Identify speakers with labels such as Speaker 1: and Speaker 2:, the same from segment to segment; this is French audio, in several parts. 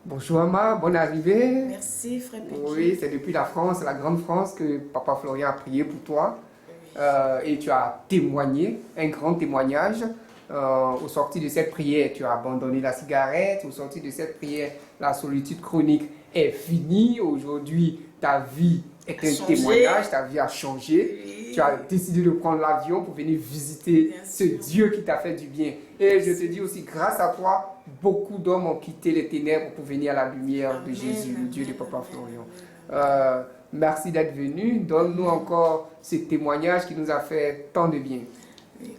Speaker 1: Bonjour Ama, bonne arrivée.
Speaker 2: Merci, frère Petit.
Speaker 1: Oui, c'est depuis la France, la grande France, que Papa Florian a prié pour toi. Et tu as témoigné, un grand témoignage. Au sorti de cette prière, tu as abandonné la cigarette. Au sorti de cette prière, la solitude chronique est finie. Aujourd'hui, ta vie est un témoignage, ta vie a changé.
Speaker 2: Oui.
Speaker 1: Tu as décidé de prendre l'avion pour venir visiter ce Dieu qui t'a fait du bien. Et je te dis aussi, grâce à toi, beaucoup d'hommes ont quitté les ténèbres pour venir à la lumière de Jésus, le Dieu de Papa Florian. Merci d'être venu. Donne-nous encore ce témoignage qui nous a fait tant de bien.
Speaker 2: Oui.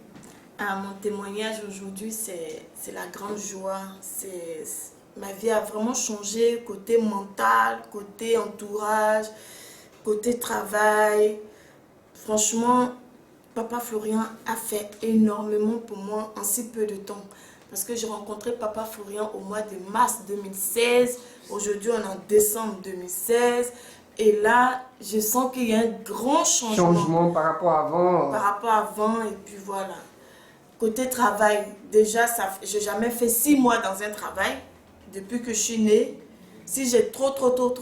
Speaker 2: Mon témoignage aujourd'hui, c'est la grande joie. Ma vie a vraiment changé côté mental, côté entourage, côté travail. Franchement, Papa Florian a fait énormément pour moi en si peu de temps. Parce que j'ai rencontré Papa Florian au mois de mars 2016. Aujourd'hui, on est en décembre 2016. Et là, je sens qu'il y a un grand changement.
Speaker 1: Changement par rapport à avant.
Speaker 2: Par rapport à avant, et puis voilà. Côté travail, déjà, je n'ai jamais fait 6 mois dans un travail depuis que je suis née. Si j'ai trop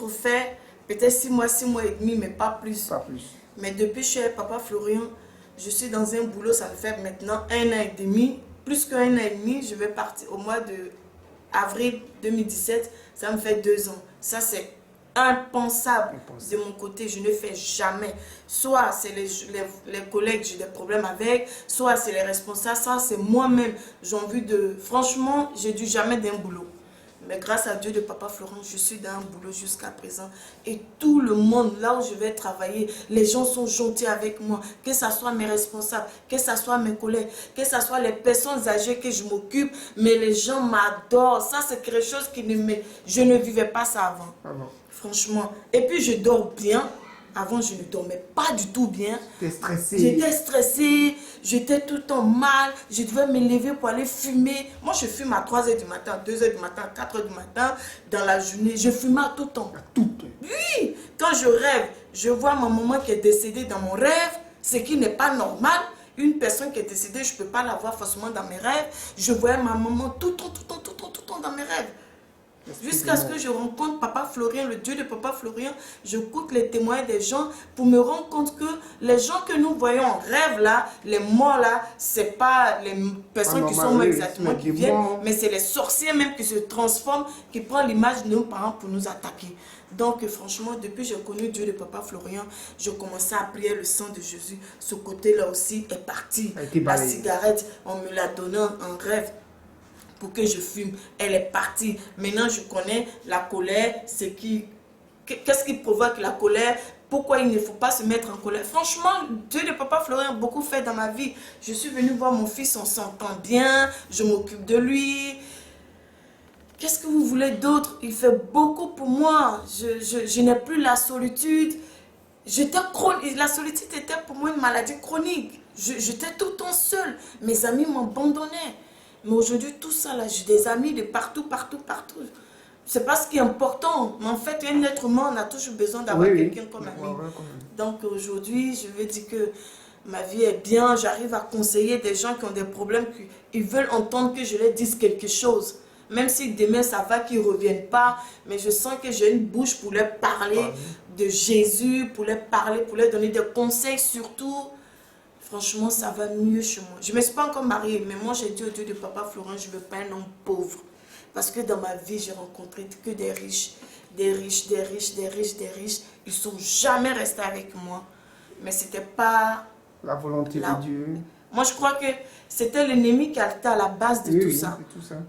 Speaker 2: fait, peut-être 6 mois et demi, mais pas plus.
Speaker 1: Pas plus.
Speaker 2: Mais depuis que je suis avec Papa Florian, je suis dans un boulot, ça me fait maintenant 1 an et demi. Plus qu'un an et demi, je vais partir au mois de avril 2017, ça me fait 2 ans. Ça, c'est impensable de mon côté, je ne fais jamais. Soit c'est les collègues, j'ai des problèmes avec, soit c'est les responsables, soit c'est moi-même. J'ai envie de... Franchement, j'ai dû jamais d'un boulot. Mais grâce à Dieu de Papa Florent, je suis dans un boulot jusqu'à présent. Et tout le monde, là où je vais travailler, les gens sont gentils avec moi. Que ce soit mes responsables, que ce soit mes collègues, que ce soit les personnes âgées que je m'occupe. Mais les gens m'adorent. Ça, c'est quelque chose qui je ne vivais pas ça avant. Franchement. Et puis, je dors bien. Avant, je ne dormais pas du tout bien. J'étais stressée, j'étais tout le temps mal. Je devais me lever pour aller fumer. Moi, je fume à 3 h du matin, 2 h du matin, 4 h du matin, dans la journée. Je fumais à tout temps. Oui, quand je rêve, je vois ma maman qui est décédée dans mon rêve, ce qui n'est pas normal. Une personne qui est décédée, je ne peux pas la voir forcément dans mes rêves. Je voyais ma maman tout le temps dans mes rêves. Jusqu'à ce que je rencontre Papa Florian, le Dieu de Papa Florian, j'écoute les témoignages des gens pour me rendre compte que les gens que nous voyons en rêve là, les morts là, c'est pas les personnes qui sont exactement qui viennent, mais c'est les sorciers même qui se transforment, qui prennent l'image de nos parents pour nous attaquer. Donc franchement, depuis que j'ai connu Dieu de Papa Florian, je commençais à prier le sang de Jésus. Ce côté-là aussi est parti. La cigarette, on me l'a donné en rêve pour que je fume, elle est partie. Maintenant, je connais la colère, qu'est-ce qui provoque la colère, pourquoi il ne faut pas se mettre en colère. Franchement, Dieu de Papa Florian a beaucoup fait dans ma vie. Je suis venue voir mon fils, on s'entend bien, je m'occupe de lui. Qu'est-ce que vous voulez d'autre? Il fait beaucoup pour moi. Je n'ai plus la solitude. La solitude était pour moi une maladie chronique. J'étais tout le temps seule. Mes amis m'abandonnaient. Mais aujourd'hui, tout ça, là, j'ai des amis de partout. C'est pas ce qui est important. Mais en fait, un être humain, on a toujours besoin d'avoir quelqu'un comme ami. Donc aujourd'hui, je veux dire que ma vie est bien. J'arrive à conseiller des gens qui ont des problèmes, qui veulent entendre que je leur dise quelque chose. Même si demain, ça va qu'ils ne reviennent pas. Mais je sens que j'ai une bouche pour leur parler de Jésus, pour leur parler, pour leur donner des conseils surtout. Franchement, ça va mieux chez moi. Je ne me suis pas encore mariée, mais moi, j'ai dit au Dieu de Papa Florent, je ne veux pas un homme pauvre. Parce que dans ma vie, j'ai rencontré que des riches. Des riches. Ils ne sont jamais restés avec moi. Mais ce n'était pas
Speaker 1: la volonté de Dieu.
Speaker 2: Moi, je crois que c'était l'ennemi qui était à la base de tout ça.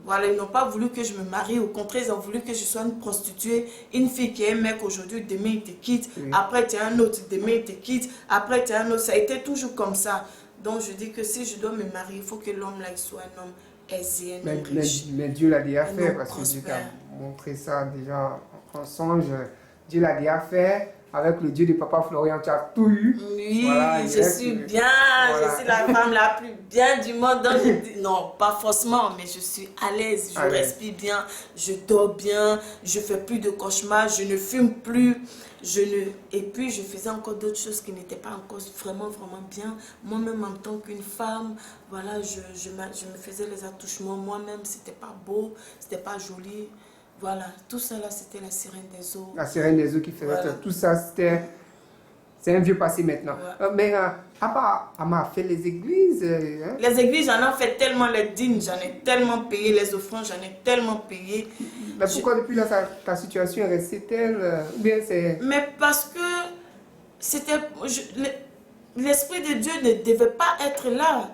Speaker 2: Voilà, ils n'ont pas voulu que je me marie. Au contraire, ils ont voulu que je sois une prostituée. Une fille qui est un mec aujourd'hui, demain il te quitte. Après, tu es un autre, demain il te quitte. Après, tu es un autre. Ça a été toujours comme ça. Donc, je dis que si je dois me marier, il faut que l'homme là, il soit un homme aisé, un homme riche.
Speaker 1: Mais Dieu l'a déjà fait, parce que Dieu t'a montré ça déjà en songe. Dieu l'a déjà fait. Avec le Dieu de Papa Florian, tu as tout eu.
Speaker 2: Oui, voilà, je suis bien, je suis la femme la plus bien du monde. Donc je dis, non, pas forcément, mais je suis à l'aise, je respire bien, je dors bien, je fais plus de cauchemars, je ne fume plus. Et puis je faisais encore d'autres choses qui n'étaient pas encore vraiment bien. Moi-même en tant qu'une femme, voilà, je me faisais les attouchements moi-même, c'était pas beau, c'était pas joli. Voilà, tout ça là, c'était la sirène des eaux.
Speaker 1: La sirène des eaux qui faisait
Speaker 2: Voilà.
Speaker 1: tout ça, c'est un vieux passé maintenant.
Speaker 2: Ouais.
Speaker 1: Mais à part, elle m'a fait les églises. Hein?
Speaker 2: Les églises, j'en ai fait tellement, les dîmes, j'en ai tellement payé, les offrandes, j'en ai tellement payé.
Speaker 1: Mais pourquoi depuis là, ta situation est restée telle ou bien c'est...
Speaker 2: Mais parce que c'était... L'Esprit de Dieu ne devait pas être là.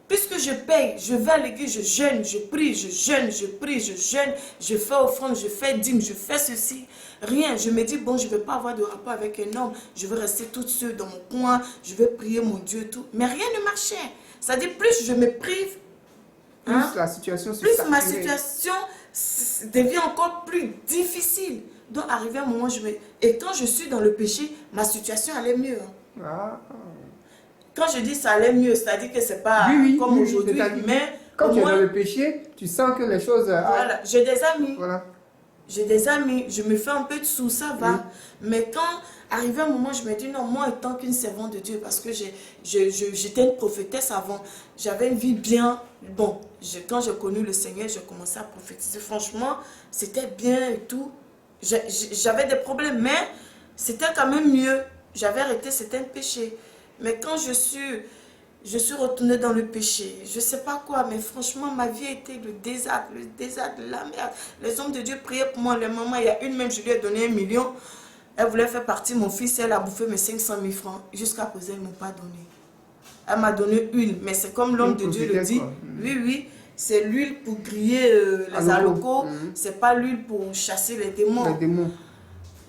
Speaker 2: Puisque je paye, je vais à l'église, je jeûne, je prie, je jeûne, je prie, je jeûne, je fais offrande, je fais dîme, je fais ceci. Rien. Je me dis, bon, je ne vais pas avoir de rapport avec un homme. Je vais rester toute seule dans mon coin, je vais prier mon Dieu, tout. Mais rien ne marchait. Ça dit, plus je me prive,
Speaker 1: Plus la situation se
Speaker 2: plus ma
Speaker 1: saturait.
Speaker 2: situation devient encore plus difficile. Donc, arrivé à un moment, et quand je suis dans le péché, ma situation allait mieux.
Speaker 1: Ah.
Speaker 2: Quand je dis ça allait mieux, c'est-à-dire que c'est pas comme aujourd'hui, mais
Speaker 1: quand
Speaker 2: au
Speaker 1: tu es
Speaker 2: moins,
Speaker 1: dans le péché, tu sens que les choses...
Speaker 2: voilà, j'ai des amis.
Speaker 1: Voilà.
Speaker 2: J'ai des amis, je me fais un peu de sous, ça va. Mais quand arrivé un moment, je me dis non, moi étant qu'une servante de Dieu, parce que j'étais une prophétesse avant, j'avais une vie bien. Bon, quand j'ai connu le Seigneur, j'ai commencé à prophétiser. Franchement, c'était bien et tout. J'avais des problèmes, mais c'était quand même mieux. J'avais arrêté certains péchés. Mais quand je suis retournée dans le péché, je ne sais pas quoi, mais franchement, ma vie a été le désastre, la merde. Les hommes de Dieu priaient pour moi, les mamans, il y a une même, je lui ai donné 1 million. Elle voulait faire partir mon fils, elle a bouffé mes 500 000 francs. Jusqu'à présent, ils ne m'ont pas donné. Elle m'a donné huile, mais c'est comme l'homme de Dieu le dit. Oui, c'est l'huile pour griller les alocos, c'est pas l'huile pour chasser les démons.
Speaker 1: Les démons.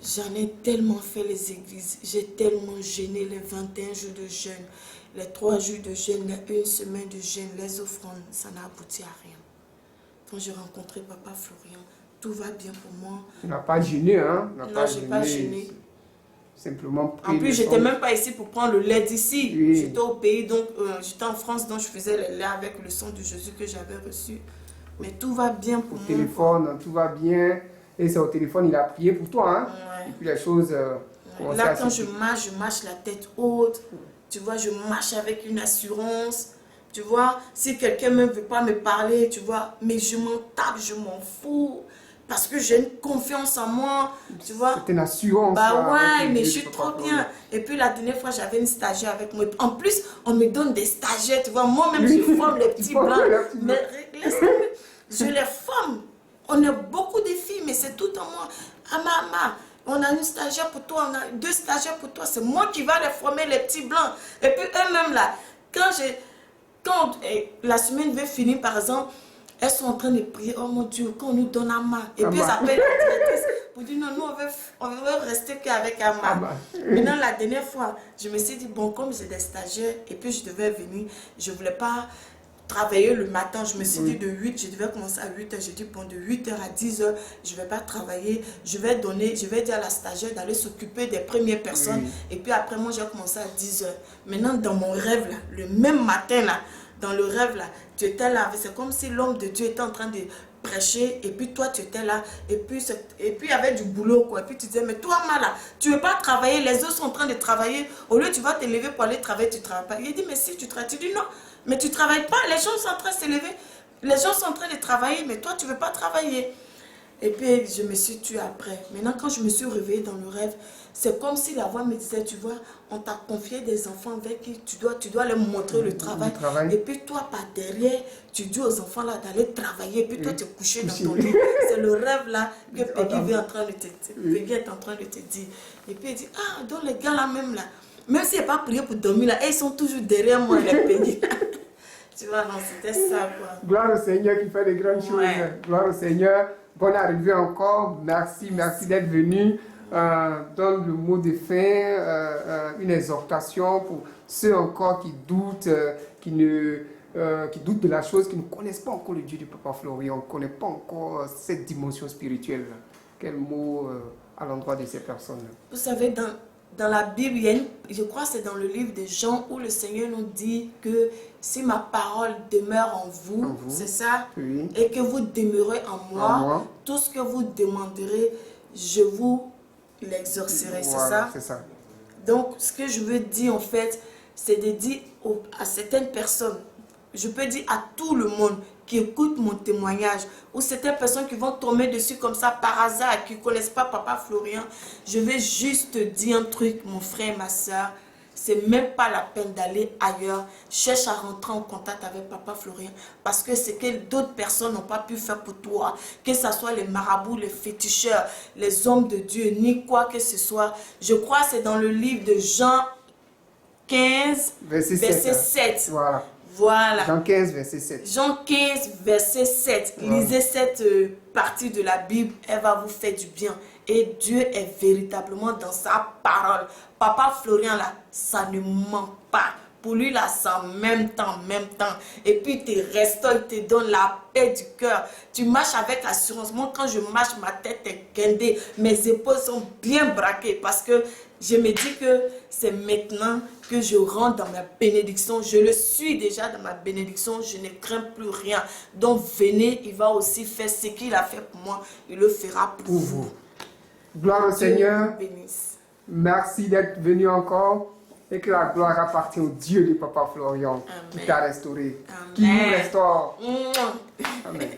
Speaker 2: J'en ai tellement fait les églises, j'ai tellement jeûné les 21 jours de jeûne, les 3 jours de jeûne, les 1 semaine de jeûne, les offrandes, ça n'a abouti à rien. Quand j'ai rencontré Papa Florian, tout va bien pour moi.
Speaker 1: Tu n'as pas jeûné, hein?
Speaker 2: Non, je n'ai pas jeûné.
Speaker 1: Simplement pris.
Speaker 2: En plus, je n'étais même pas ici pour prendre le lait d'ici.
Speaker 1: Oui.
Speaker 2: J'étais au pays, donc j'étais en France, donc je faisais le lait avec le sang de Jésus que j'avais reçu. Mais tout va bien pour
Speaker 1: Au
Speaker 2: moi.
Speaker 1: téléphone, tout va bien. Et c'est au téléphone, il a prié pour toi, hein?
Speaker 2: Ouais.
Speaker 1: Et puis les choses...
Speaker 2: Là, quand je marche la tête haute. Tu vois, je marche avec une assurance. Tu vois, si quelqu'un ne veut pas me parler, tu vois, mais je m'en tape, je m'en fous. Parce que j'ai une confiance en moi, tu vois.
Speaker 1: C'est une assurance.
Speaker 2: Bah ouais, mais je suis trop bien. Et puis la dernière fois, j'avais une stagiaire avec moi. En plus, on me donne des stagiaires, tu vois. Moi-même, je forme les petits blancs. Mais je les forme. On a beaucoup de filles, mais c'est tout en moi. Ah maman, on a une stagiaire pour toi, on a 2 stagiaires pour toi. C'est moi qui va les former, les petits blancs. Et puis eux-mêmes là, quand la semaine va finir, par exemple, elles sont en train de prier, oh mon Dieu, qu'on nous donne Amma. Et puis elles appellent la directrice pour dire non, nous on veut rester qu'avec Amma. Maintenant, la dernière fois, je me suis dit, bon, comme j'ai des stagiaires et puis je devais venir, je ne voulais pas travailler le matin. Je me suis dit de 8, je devais commencer à 8 h. J'ai dit, bon, de 8 h à 10 h, je ne vais pas travailler. Je vais dire à la stagiaire d'aller s'occuper des premières personnes. Et puis après, moi, j'ai commencé à 10 h. Maintenant, dans mon rêve, là, le même matin, là, dans le rêve, là, tu étais là. C'est comme si l'homme de Dieu était en train de prêcher. Et puis toi, tu étais là. Et puis il y avait du boulot, quoi. Et puis tu disais, mais toi, là, tu ne veux pas travailler. Les autres sont en train de travailler. Au lieu, tu vas te lever pour aller travailler, tu ne travailles pas. Il dit, mais si tu travailles, tu dis non. Mais tu ne travailles pas, les gens sont en train de se lever, les gens sont en train de travailler, mais toi, tu ne veux pas travailler. Et puis, je me suis tuée après. Maintenant, quand je me suis réveillée dans le rêve, c'est comme si la voix me disait, tu vois, on t'a confié des enfants avec qui tu dois leur montrer le travail. Et puis, toi, par derrière, tu dis aux enfants là d'aller travailler. Et puis, toi, tu es couché dans ton lit. C'est le rêve là que Peggy est en train de te dire. Et puis, il dit, ah, donc les gars là même là, même s'il n'y a pas prié pour dormir là, ils sont toujours derrière moi, les Peggy. Tu vois, non, c'était ça, quoi.
Speaker 1: Gloire au Seigneur qui fait des grandes choses. Gloire au Seigneur. Bonne arrivée encore. Merci d'être venu. Donne le mot de fin, une exhortation pour ceux encore qui doutent, qui doutent de la chose, qui ne connaissent pas encore le Dieu du Papa Florian, ne connaissent pas encore cette dimension spirituelle. Quel mot à l'endroit de ces personnes?
Speaker 2: Vous savez, dans la Bible, je crois que c'est dans le livre de Jean où le Seigneur nous dit que si ma parole demeure en vous, c'est ça, et que vous demeurez en moi, tout ce que vous demanderez, je vous l'exorcerai,
Speaker 1: voilà,
Speaker 2: c'est ça? Donc, ce que je veux dire en fait, c'est de dire à certaines personnes, je peux dire à tout le monde qui écoute mon témoignage, ou certaines personnes qui vont tomber dessus comme ça par hasard, qui ne connaissent pas Papa Florian, je vais juste te dire un truc, mon frère et ma soeur. C'est même pas la peine d'aller ailleurs. Cherche à rentrer en contact avec Papa Florian. Parce que c'est que d'autres personnes n'ont pas pu faire pour toi. Que ce soit les marabouts, les féticheurs, les hommes de Dieu, ni quoi que ce soit. Je crois que c'est dans le livre de Jean 15, verset 7.
Speaker 1: Voilà.
Speaker 2: Voilà.
Speaker 1: Jean 15, verset 7.
Speaker 2: Jean 15, verset 7.
Speaker 1: Voilà.
Speaker 2: Lisez cette partie de la Bible, elle va vous faire du bien. Et Dieu est véritablement dans sa parole. Papa Florian, là, ça ne ment pas. Pour lui, là, c'est en même temps. Et puis, tes restants, il te donne la paix du cœur. Tu marches avec assurance. Moi, quand je marche, ma tête est guindée. Mes épaules sont bien braquées parce que je me dis que c'est maintenant que je rentre dans ma bénédiction. Je le suis déjà dans ma bénédiction. Je ne crains plus rien. Donc, venez, il va aussi faire ce qu'il a fait pour moi. Il le fera pour vous.
Speaker 1: Gloire au Seigneur.
Speaker 2: Bénisse.
Speaker 1: Merci d'être venu encore. Et que la gloire appartient au Dieu de Papa Florian qui t'a restauré, qui nous restaure. Amen.